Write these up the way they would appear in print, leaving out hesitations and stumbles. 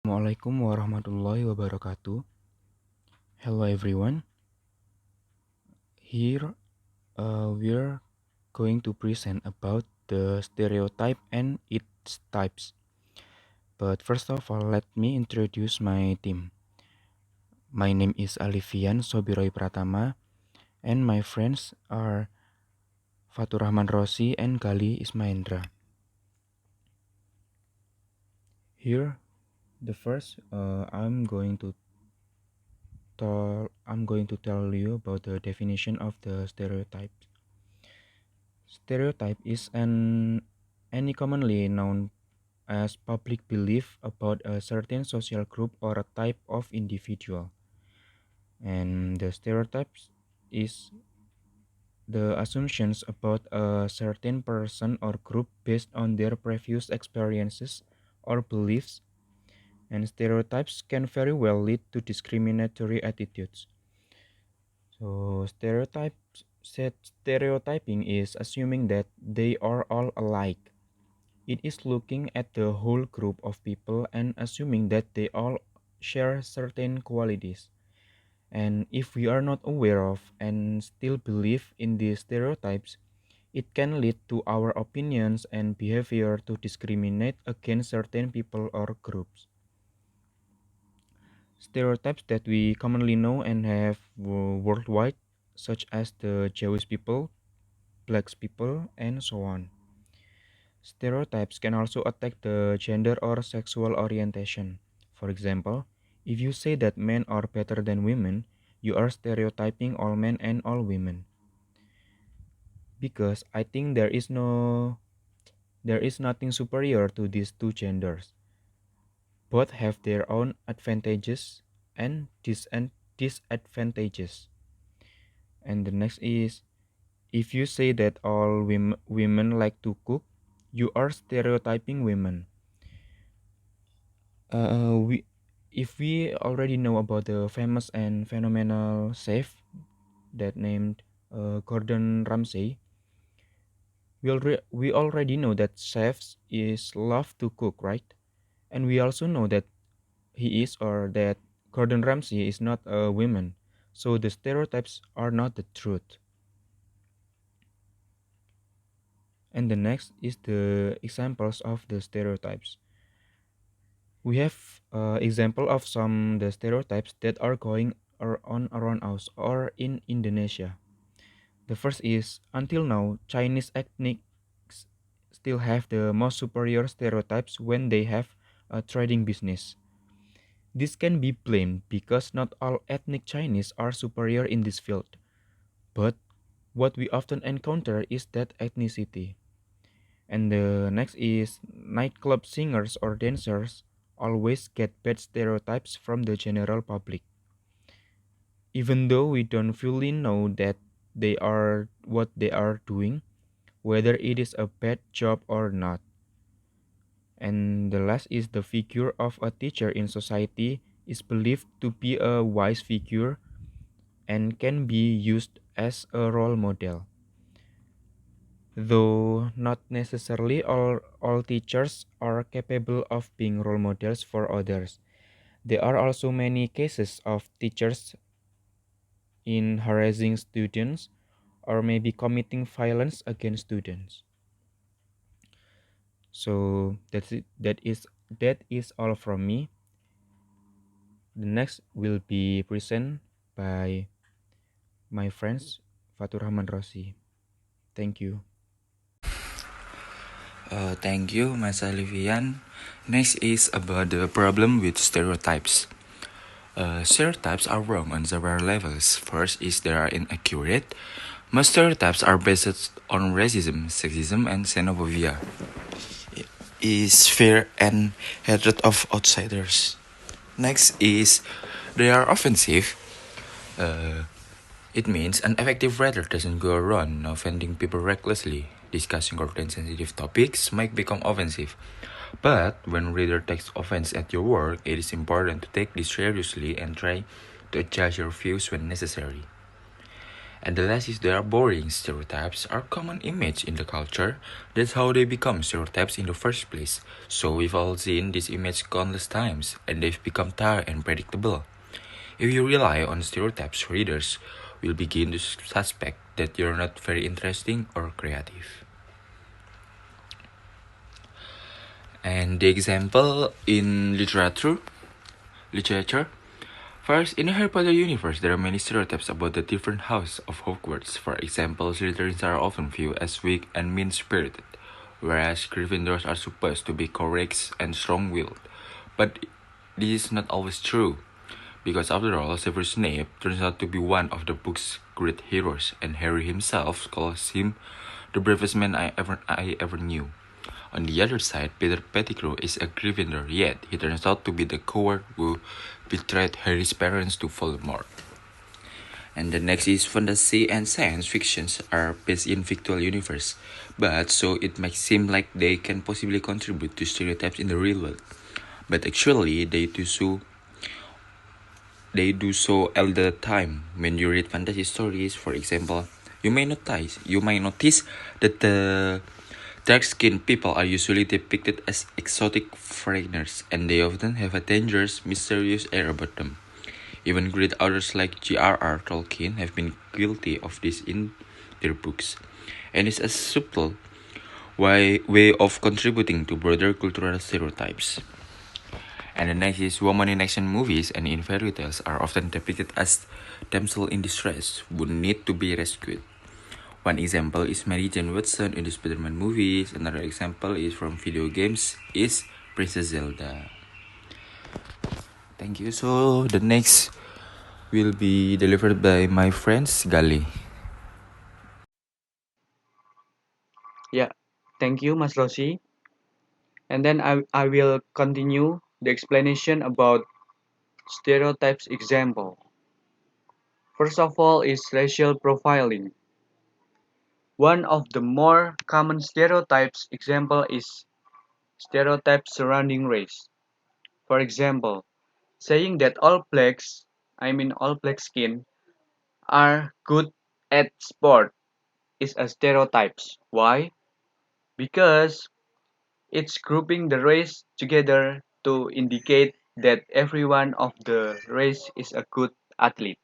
Assalamualaikum warahmatullahi wabarakatuh. Hello everyone. Here we're going to present about the stereotype and its types. But first of all, let me introduce my team. My name is Alifian Sobiroy Pratama, and my friends are Fatur Rahman Rossi and Gali Ismaendra. Here, the first I'm going to tell you about the definition of the stereotype. Stereotype is any commonly known as public belief about a certain social group or a type of individual. And the stereotypes is the assumptions about a certain person or group based on their previous experiences or beliefs. And stereotypes can very well lead to discriminatory attitudes. So stereotyping is assuming that they are all alike. It is looking at the whole group of people and assuming that they all share certain qualities. And if we are not aware of and still believe in these stereotypes, it can lead to our opinions and behavior to discriminate against certain people or groups. Stereotypes that we commonly know and have worldwide, such as the Jewish people, Black people, and so on. Stereotypes can also attack the gender or sexual orientation. For example, if you say that men are better than women, you are stereotyping all men and all women. Because I think there is nothing superior to these two genders. Both have their own advantages and disadvantages. And the next is, if you say that all women like to cook, you are stereotyping women. We if we already know about the famous and phenomenal chef that named Gordon Ramsay, we already know that chefs is love to cook, right? And we also know that he is or that Gordon Ramsay is not a woman, so the stereotypes are not the truth. And the next is the examples of the stereotypes. We have example of some the stereotypes that are going on around us or in Indonesia. The first is until now Chinese ethnics still have the most superior stereotypes when they have a trading business. This can be blamed because not all ethnic Chinese are superior in this field. But what we often encounter is that ethnicity. And the next is nightclub singers or dancers always get bad stereotypes from the general public. Even though we don't fully know that they are what they are doing, whether it is a bad job or not. And the last is the figure of a teacher in society is believed to be a wise figure and can be used as a role model. Though not necessarily all teachers are capable of being role models for others, there are also many cases of teachers in harassing students or maybe committing violence against students. So that's it. That is all from me. The next will be present by my friends Fatur Rahman Rossi. Thank you. Thank you, Mas Alivian. Next is about the problem with stereotypes. Stereotypes are wrong on several levels. First is they are inaccurate. Most stereotypes are based on racism, sexism, and xenophobia. Is fear and hatred of outsiders. Next is they are offensive. It means an effective writer doesn't go around offending people recklessly. Discussing content sensitive topics might become offensive. But when reader takes offense at your work, it is important to take this seriously and try to adjust your views when necessary. And the last is there are boring. Stereotypes are common image in the culture. That's how they become stereotypes in the first place. So we've all seen this image countless times, and they've become tired and predictable. If you rely on stereotypes, readers will begin to suspect that you're not very interesting or creative. And the example in literature, first, in the Harry Potter universe, there are many stereotypes about the different houses of Hogwarts. For example, Slytherins are often viewed as weak and mean-spirited, whereas Gryffindors are supposed to be courageous and strong-willed. But this is not always true, because after all, Severus Snape turns out to be one of the book's great heroes, and Harry himself calls him the bravest man I ever knew. On the other side, Peter Pettigrew is a Gryffindor, yet he turns out to be the coward who betrayed Harry's parents to Voldemort. And the next is fantasy and science fictions are based in fictional universe, but so it might seem like they can possibly contribute to stereotypes in the real world. But actually, they do so all the time. When you read fantasy stories, for example, you might notice that the dark-skinned people are usually depicted as exotic foreigners, and they often have a dangerous, mysterious air about them. Even great authors like J.R.R. Tolkien have been guilty of this in their books, and it's a subtle way of contributing to broader cultural stereotypes. And the next is women in action movies and in fairy tales are often depicted as damsels in distress who need to be rescued. One example is Mary Jane Watson in the Spider-Man movies. Another example is from video games is Princess Zelda. Thank you. So the next will be delivered by my friends Gali. Yeah, thank you, Mas Rosi. And then I will continue the explanation about stereotypes example. First of all is racial profiling. One of the more common stereotypes example is stereotypes surrounding race. For example, saying that all black skin, are good at sport is a stereotype. Why? Because it's grouping the race together to indicate that everyone of the race is a good athlete.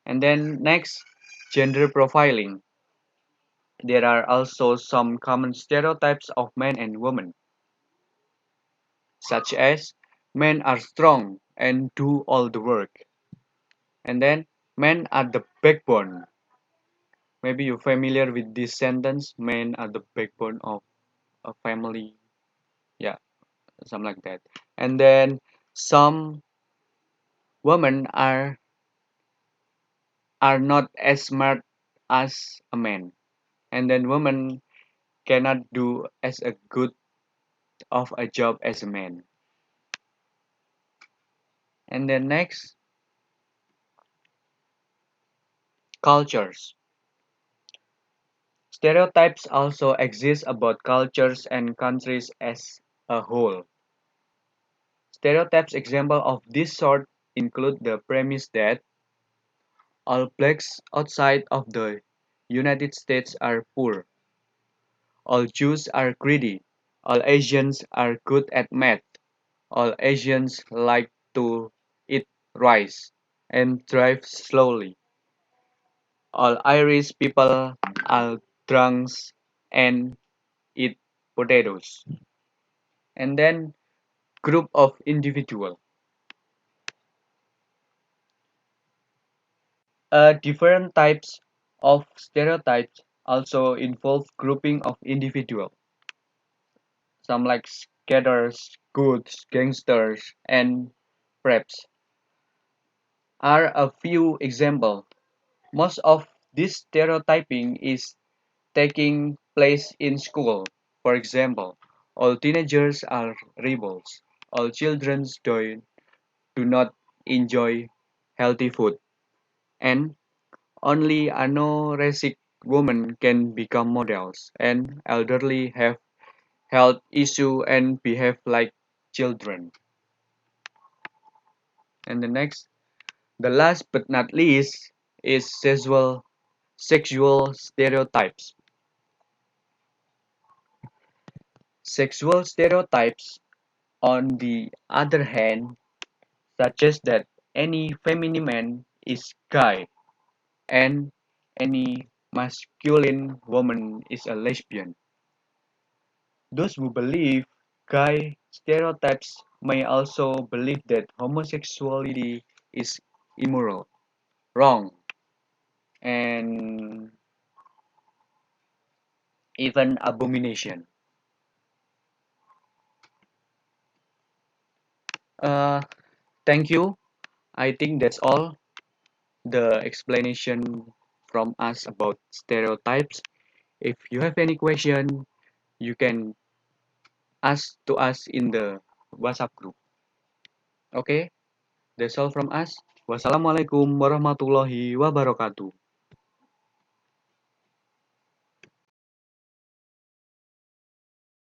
And then next, gender profiling. There are also some common stereotypes of men and women, such as men are strong and do all the work. And then men are the backbone. Maybe you're familiar with this sentence, men are the backbone of a family. Yeah, something like that. And then some women are not as smart as a man. And then women cannot do as a good of a job as a man. And then next, cultures. Stereotypes also exist about cultures and countries as a whole. Stereotypes example of this sort include the premise that all blacks outside of the United States are poor, all Jews are greedy, all Asians are good at math, all Asians like to eat rice and drive slowly, all Irish people are drunks and eat potatoes. And then group of individual. Different types of stereotypes also involve grouping of individual. Some like skaters, goods, gangsters, and preps are a few examples. Most of this stereotyping is taking place in school. For example, all teenagers are rebels. All children do not enjoy healthy food. And only anorexic women can become models. And elderly have health issues and behave like children. And the last but not least is sexual stereotypes. Sexual stereotypes, on the other hand, suggest that any feminine man is guy and any masculine woman is a lesbian. Those who believe guy stereotypes may also believe that homosexuality is immoral, wrong, and even abomination. Uh, Thank you. I think that's all the explanation from us about stereotypes. If you have any question, you can ask to us in the WhatsApp group. Okay, that's all from us. Wassalamualaikum warahmatullahi wabarakatuh.